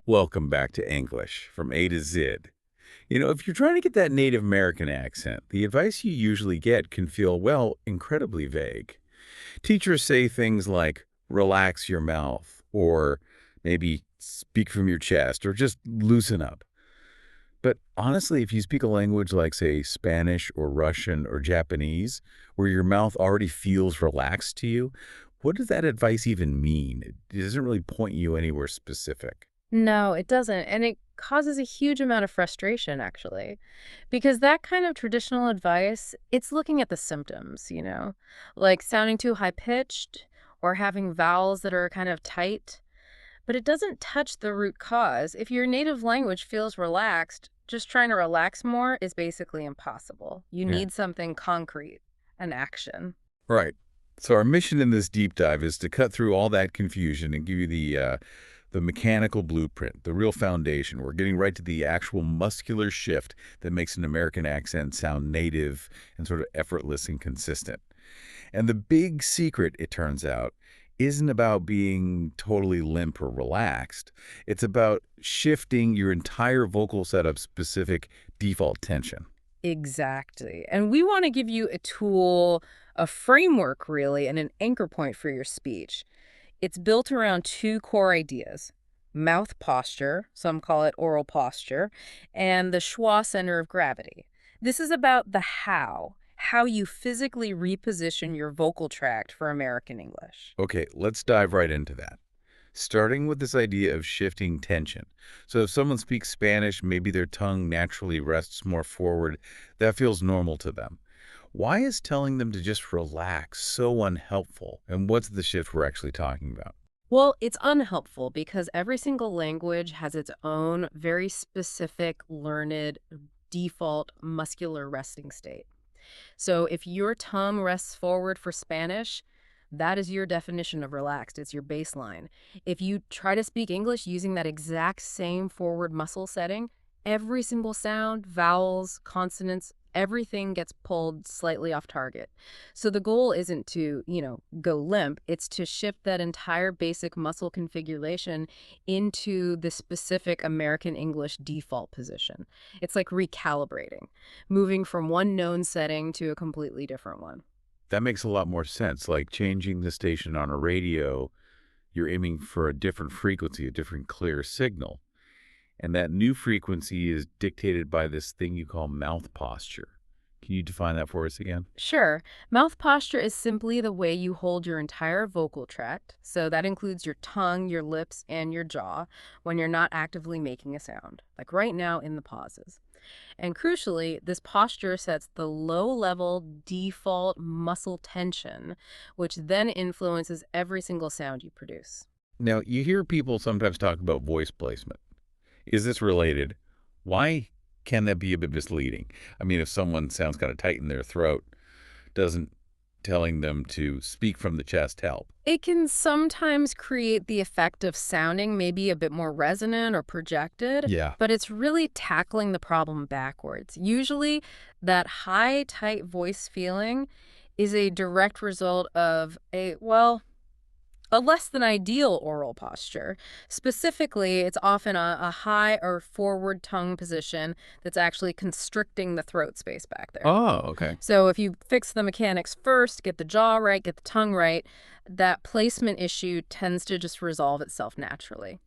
Welcome back to English from A to Z. If you're trying to get that Native American accent, the advice you usually get can feel, well, incredibly vague. Teachers say things like, relax your mouth, or maybe speak from your chest, or just loosen up. But honestly, if you speak a language like, say, Spanish or Russian or Japanese, where your mouth already feels relaxed to you, what does that advice even mean? It doesn't really point you anywhere specific. No, it doesn't. And it causes a huge amount of frustration, actually, because that kind of traditional advice, it's looking at the symptoms, like sounding too high pitched or having vowels that are kind of tight, but it doesn't touch the root cause. If your native language feels relaxed, just trying to relax more is basically impossible. You Yeah. need something concrete, an action. Right. So our mission in this deep dive is to cut through all that confusion and give you the mechanical blueprint, the real foundation. We're getting right to the actual muscular shift that makes an American accent sound native and sort of effortless and consistent. And the big secret, it turns out, isn't about being totally limp or relaxed. It's about shifting your entire vocal setup specific default tension. Exactly. And we want to give you a tool, a framework, really, and an anchor point for your speech. It's built around two core ideas: mouth posture, some call it oral posture, and the schwa center of gravity. This is about the how you physically reposition your vocal tract for American English. Okay, let's dive right into that. Starting with this idea of shifting tension. So if someone speaks Spanish, maybe their tongue naturally rests more forward. That feels normal to them. Why is telling them to just relax so unhelpful? And what's the shift we're actually talking about? Well, it's unhelpful because every single language has its own very specific, learned, default muscular resting state. So if your tongue rests forward for Spanish, that is your definition of relaxed. It's your baseline. If you try to speak English using that exact same forward muscle setting, every single sound, vowels, consonants, everything gets pulled slightly off target. So the goal isn't to, go limp. It's to shift that entire basic muscle configuration into the specific American English default position. It's like recalibrating, moving from one known setting to a completely different one. That makes a lot more sense. Like changing the station on a radio, you're aiming for a different frequency, a different clear signal. And that new frequency is dictated by this thing you call mouth posture. Can you define that for us again? Sure. Mouth posture is simply the way you hold your entire vocal tract. So that includes your tongue, your lips, and your jaw when you're not actively making a sound, like right now in the pauses. And crucially, this posture sets the low-level default muscle tension, which then influences every single sound you produce. Now, you hear people sometimes talk about voice placement. Is this related? Why can that be a bit misleading? I mean, if someone sounds kind of tight in their throat, doesn't telling them to speak from the chest help? It can sometimes create the effect of sounding maybe a bit more resonant or projected, Yeah. but it's really tackling the problem backwards. Usually, that high, tight voice feeling is a direct result of a less than ideal oral posture. Specifically, it's often a high or forward tongue position that's actually constricting the throat space back there. Oh, okay. So if you fix the mechanics first, get the jaw right, get the tongue right, that placement issue tends to just resolve itself naturally.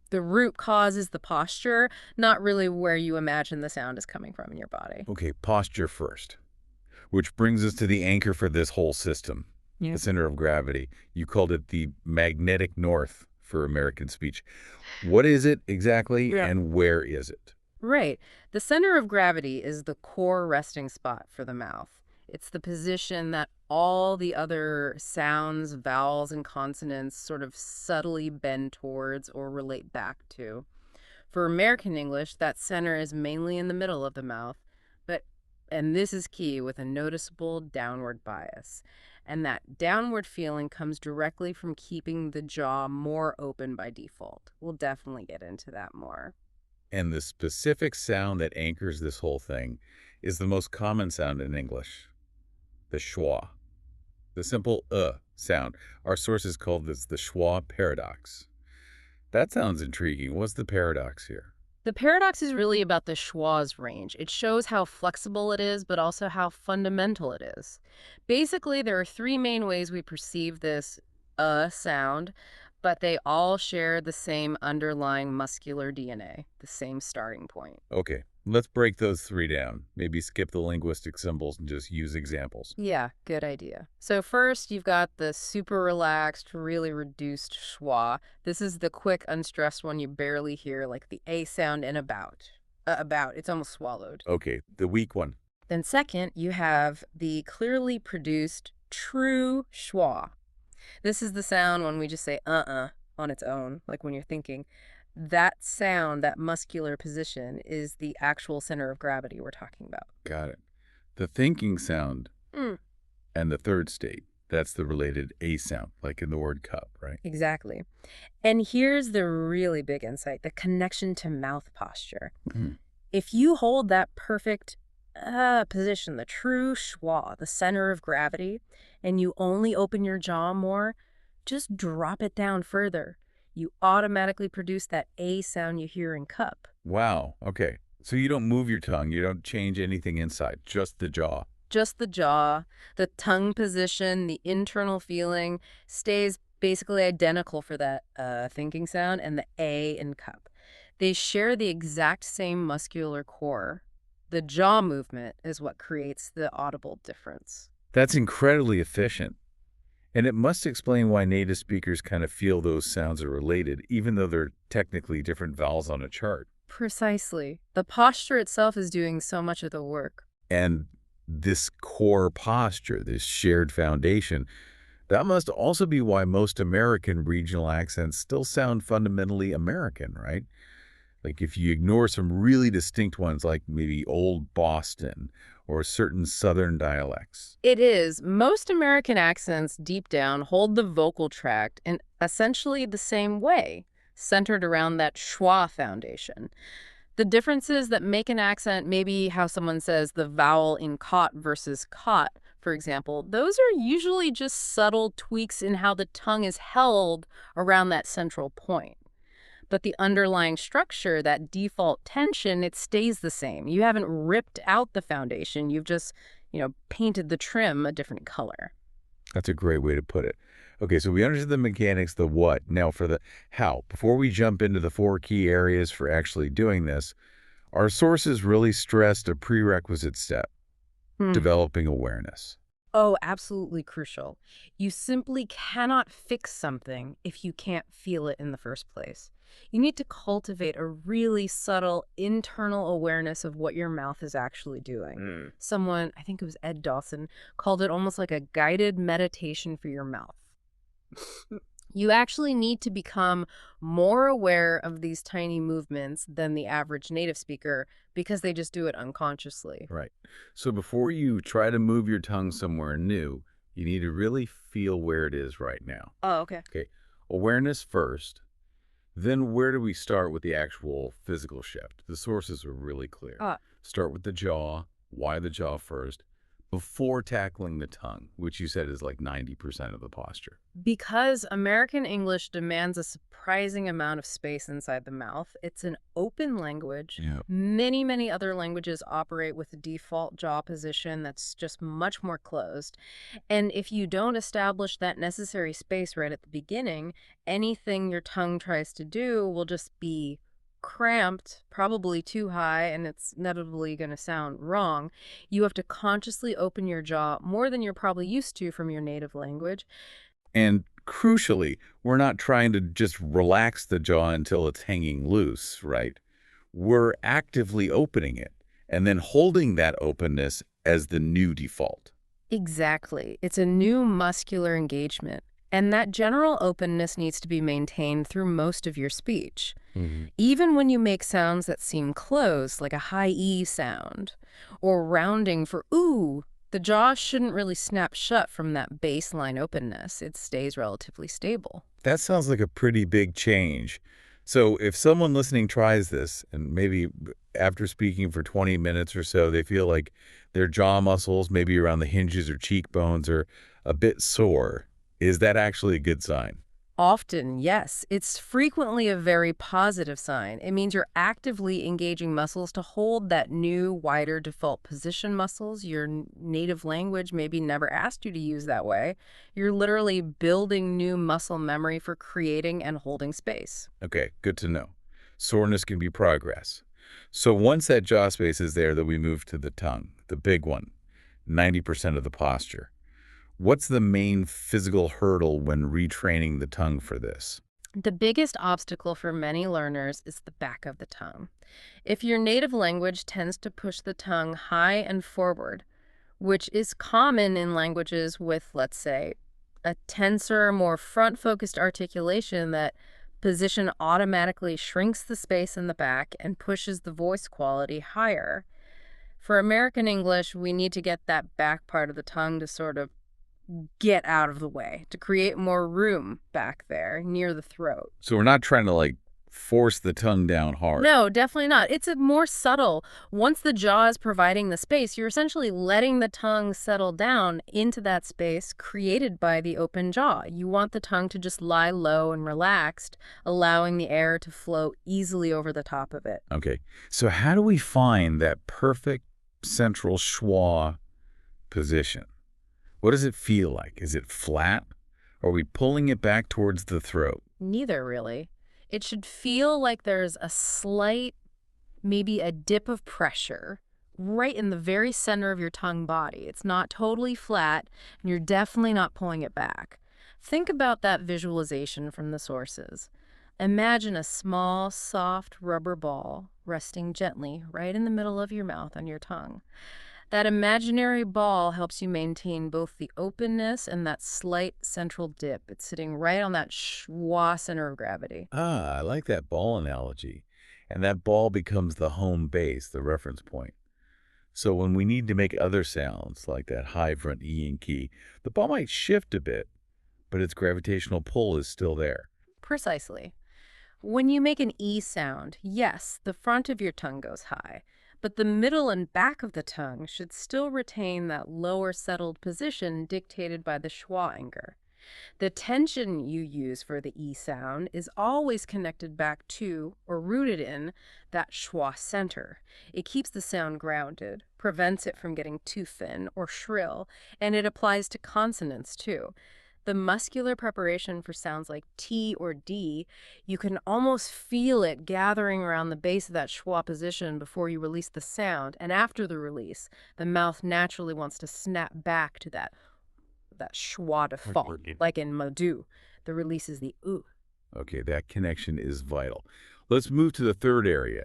The root cause is the posture, not really where you imagine the sound is coming from in your body. Okay, posture first, which brings us to the anchor for this whole system, Yeah. the center of gravity. You called it the magnetic north for American speech. What is it exactly, Yeah. and where is it? Right. The center of gravity is the core resting spot for the mouth. It's the position that all the other sounds, vowels, and consonants sort of subtly bend towards or relate back to. For American English, that center is mainly in the middle of the mouth, but, and this is key, with a noticeable downward bias. And that downward feeling comes directly from keeping the jaw more open by default. We'll definitely get into that more. And the specific sound that anchors this whole thing is the most common sound in English, the schwa. The simple sound. Our sources call this the schwa paradox. That sounds intriguing. What's the paradox here? The paradox is really about the schwa's range. It shows how flexible it is, but also how fundamental it is. Basically, there are three main ways we perceive this sound, but they all share the same underlying muscular DNA, the same starting point. Okay, let's break those three down. Maybe skip the linguistic symbols and just use examples. Yeah, good idea. So first, you've got the super relaxed, really reduced schwa. This is the quick, unstressed one you barely hear, like the A sound in about. About, it's almost swallowed. Okay, the weak one. Then second, you have the clearly produced true schwa. This is the sound when we just say on its own, like when you're thinking. That sound, that muscular position, is the actual center of gravity we're talking about. Got it. The thinking sound Mm, and the third state. That's the related A sound, like in the word cup, right? exactly. And here's the really big insight, the connection to mouth posture. Mhm. If you hold that perfect position, the true schwa, the center of gravity, and you only open your jaw more, just drop it down further. You automatically produce that A sound you hear in cup. Wow, okay. So you don't move your tongue, you don't change anything inside, just the jaw. Just the jaw, the tongue position, the internal feeling stays basically identical for that thinking sound and the A in cup. They share the exact same muscular core. The jaw movement is what creates the audible difference. That's incredibly efficient. And it must explain why native speakers kind of feel those sounds are related, even though they're technically different vowels on a chart. Precisely. The posture itself is doing so much of the work. And this core posture, this shared foundation, that must also be why most American regional accents still sound fundamentally American, right? Like if you ignore some really distinct ones like maybe Old Boston or certain Southern dialects. It is. Most American accents deep down hold the vocal tract in essentially the same way, centered around that schwa foundation. The differences that make an accent, maybe how someone says the vowel in caught versus caught, for example, those are usually just subtle tweaks in how the tongue is held around that central point. But the underlying structure, that default tension, it stays the same. You haven't ripped out the foundation. You've just, painted the trim a different color. That's a great way to put it. Okay, so we understood the mechanics, the what. Now for the how. Before we jump into the four key areas for actually doing this, our sources really stressed a prerequisite step, Hmm. developing awareness. Oh, absolutely crucial. You simply cannot fix something if you can't feel it in the first place. You need to cultivate a really subtle internal awareness of what your mouth is actually doing. Mm. Someone, I think it was Ed Dawson, called it almost like a guided meditation for your mouth. You actually need to become more aware of these tiny movements than the average native speaker because they just do it unconsciously. Right. So before you try to move your tongue somewhere new, you need to really feel where it is right now. Oh, okay. Okay. Awareness first. Then where do we start with the actual physical shift? The sources are really clear. Start with the jaw. Why the jaw first? Before tackling the tongue, which you said is like 90% of the posture. Because American English demands a surprising amount of space inside the mouth, it's an open language. Yeah. Many, many other languages operate with a default jaw position that's just much more closed. And if you don't establish that necessary space right at the beginning, anything your tongue tries to do will just be cramped, probably too high, and it's inevitably going to sound wrong. You have to consciously open your jaw more than you're probably used to from your native language. And crucially, we're not trying to just relax the jaw until it's hanging loose, right? We're actively opening it and then holding that openness as the new default. Exactly. It's a new muscular engagement. And that general openness needs to be maintained through most of your speech. Even when you make sounds that seem closed, like a high E sound, or rounding for ooh, the jaw shouldn't really snap shut from that baseline openness. It stays relatively stable. That sounds like a pretty big change. So if someone listening tries this, and maybe after speaking for 20 minutes or so, they feel like their jaw muscles, maybe around the hinges or cheekbones, are a bit sore, is that actually a good sign? Often, yes. It's frequently a very positive sign. It means you're actively engaging muscles to hold that new, wider default position muscles your native language maybe never asked you to use that way. You're literally building new muscle memory for creating and holding space. Okay, good to know. Soreness can be progress. So once that jaw space is there, then we move to the tongue, the big one, 90% of the posture. What's the main physical hurdle when retraining the tongue for this? The biggest obstacle for many learners is the back of the tongue. If your native language tends to push the tongue high and forward, which is common in languages with, let's say, a tenser, more front-focused articulation, that position automatically shrinks the space in the back and pushes the voice quality higher. For American English, we need to get that back part of the tongue to sort of get out of the way, to create more room back there near the throat. So we're not trying to force the tongue down hard. No, definitely not. It's a more subtle. Once the jaw is providing the space, you're essentially letting the tongue settle down into that space created by the open jaw. You want the tongue to just lie low and relaxed, allowing the air to flow easily over the top of it. Okay, so how do we find that perfect central schwa position? What does it feel like? Is it flat? Are we pulling it back towards the throat? Neither, really. It should feel like there's a slight, maybe a dip of pressure right in the very center of your tongue body. It's not totally flat, and you're definitely not pulling it back. Think about that visualization from the sources. Imagine a small, soft rubber ball resting gently right in the middle of your mouth on your tongue. That imaginary ball helps you maintain both the openness and that slight central dip. It's sitting right on that schwa center of gravity. Ah, I like that ball analogy. And that ball becomes the home base, the reference point. So when we need to make other sounds, like that high front E and key, the ball might shift a bit, but its gravitational pull is still there. Precisely. When you make an E sound, yes, the front of your tongue goes high, but the middle and back of the tongue should still retain that lower settled position dictated by the schwa anchor. The tension you use for the E sound is always connected back to, or rooted in, that schwa center. It keeps the sound grounded, prevents it from getting too thin or shrill, and it applies to consonants too. The muscular preparation for sounds like T or D, you can almost feel it gathering around the base of that schwa position before you release the sound, and after the release, the mouth naturally wants to snap back to that schwa default, like in Madu. The release is the oo. Okay, that connection is vital. Let's move to the third area,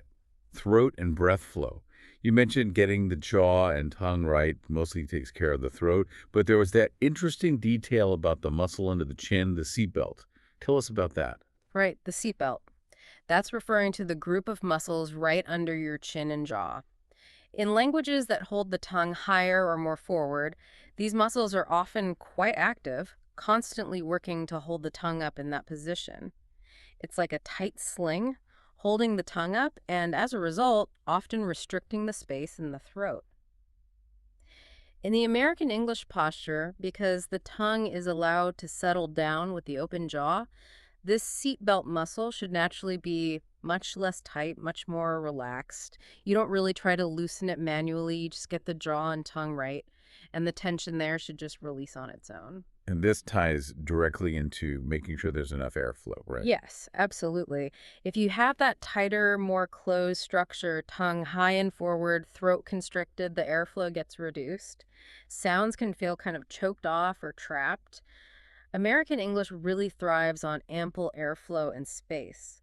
throat and breath flow. You mentioned getting the jaw and tongue right mostly takes care of the throat, but there was that interesting detail about the muscle under the chin, the seatbelt. Tell us about that. Right, the seatbelt. That's referring to the group of muscles right under your chin and jaw. In languages that hold the tongue higher or more forward, these muscles are often quite active, constantly working to hold the tongue up in that position. It's like a tight sling, holding the tongue up and, as a result, often restricting the space in the throat. In the American English posture, because the tongue is allowed to settle down with the open jaw, this seatbelt muscle should naturally be much less tight, much more relaxed. You don't really try to loosen it manually, you just get the jaw and tongue right, and the tension there should just release on its own. And this ties directly into making sure there's enough airflow, right? Yes, absolutely. If you have that tighter, more closed structure, tongue high and forward, throat constricted, the airflow gets reduced. Sounds can feel kind of choked off or trapped. American English really thrives on ample airflow and space.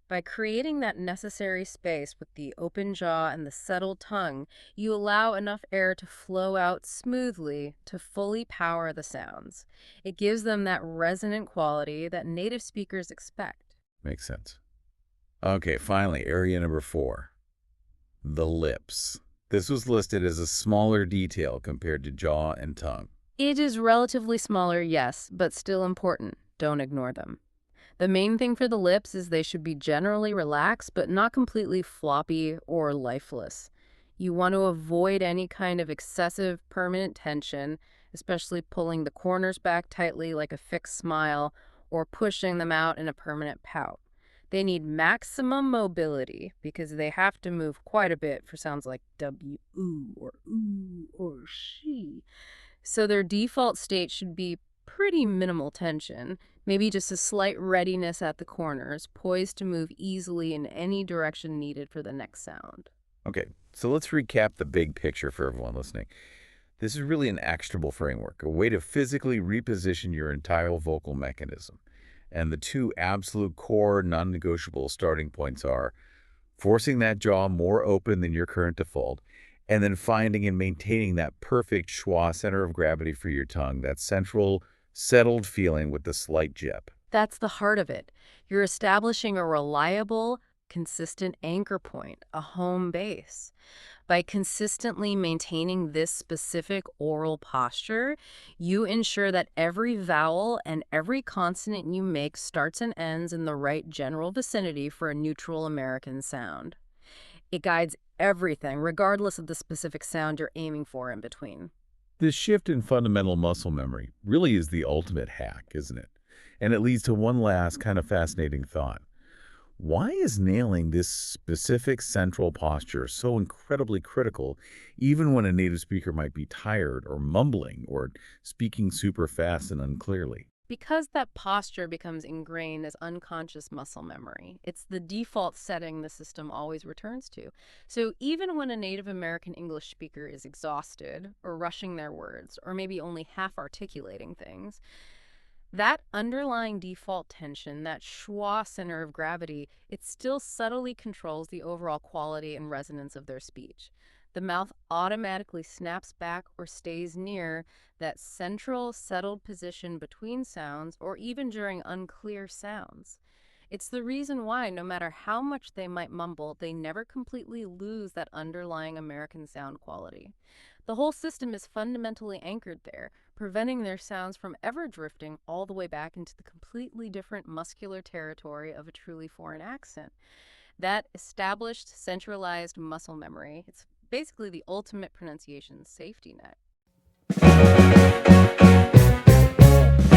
By creating that necessary space with the open jaw and the settled tongue, you allow enough air to flow out smoothly to fully power the sounds. It gives them that resonant quality that native speakers expect. Makes sense. Okay, finally, area number 4, the lips. This was listed as a smaller detail compared to jaw and tongue. It is relatively smaller, yes, but still important. Don't ignore them. The main thing for the lips is they should be generally relaxed, but not completely floppy or lifeless. You want to avoid any kind of excessive permanent tension, especially pulling the corners back tightly like a fixed smile, or pushing them out in a permanent pout. They need maximum mobility because they have to move quite a bit for sounds like W, ooh, or she. So their default state should be pretty minimal tension, maybe just a slight readiness at the corners, poised to move easily in any direction needed for the next sound. Okay, so let's recap the big picture for everyone listening. This is really an actionable framework, a way to physically reposition your entire vocal mechanism. And the two absolute core non-negotiable starting points are forcing that jaw more open than your current default, and then finding and maintaining that perfect schwa center of gravity for your tongue, that central, settled feeling with the slight jip. That's the heart of it. You're establishing a reliable, consistent anchor point, a home base. By consistently maintaining this specific oral posture, you ensure that every vowel and every consonant you make starts and ends in the right general vicinity for a neutral American sound. It guides everything, regardless of the specific sound you're aiming for in between. This shift in fundamental muscle memory really is the ultimate hack, isn't it? And it leads to one last kind of fascinating thought. Why is nailing this specific central posture so incredibly critical, even when a native speaker might be tired or mumbling or speaking super fast and unclearly? Because that posture becomes ingrained as unconscious muscle memory, it's the default setting the system always returns to. So even when a Native American English speaker is exhausted or rushing their words or maybe only half articulating things, that underlying default tension, that schwa center of gravity, it still subtly controls the overall quality and resonance of their speech. The mouth automatically snaps back or stays near that central, settled position between sounds or even during unclear sounds. It's the reason why, no matter how much they might mumble, they never completely lose that underlying American sound quality. The whole system is fundamentally anchored there, preventing their sounds from ever drifting all the way back into the completely different muscular territory of a truly foreign accent. That established, centralized muscle memory, it's basically the ultimate pronunciation safety net.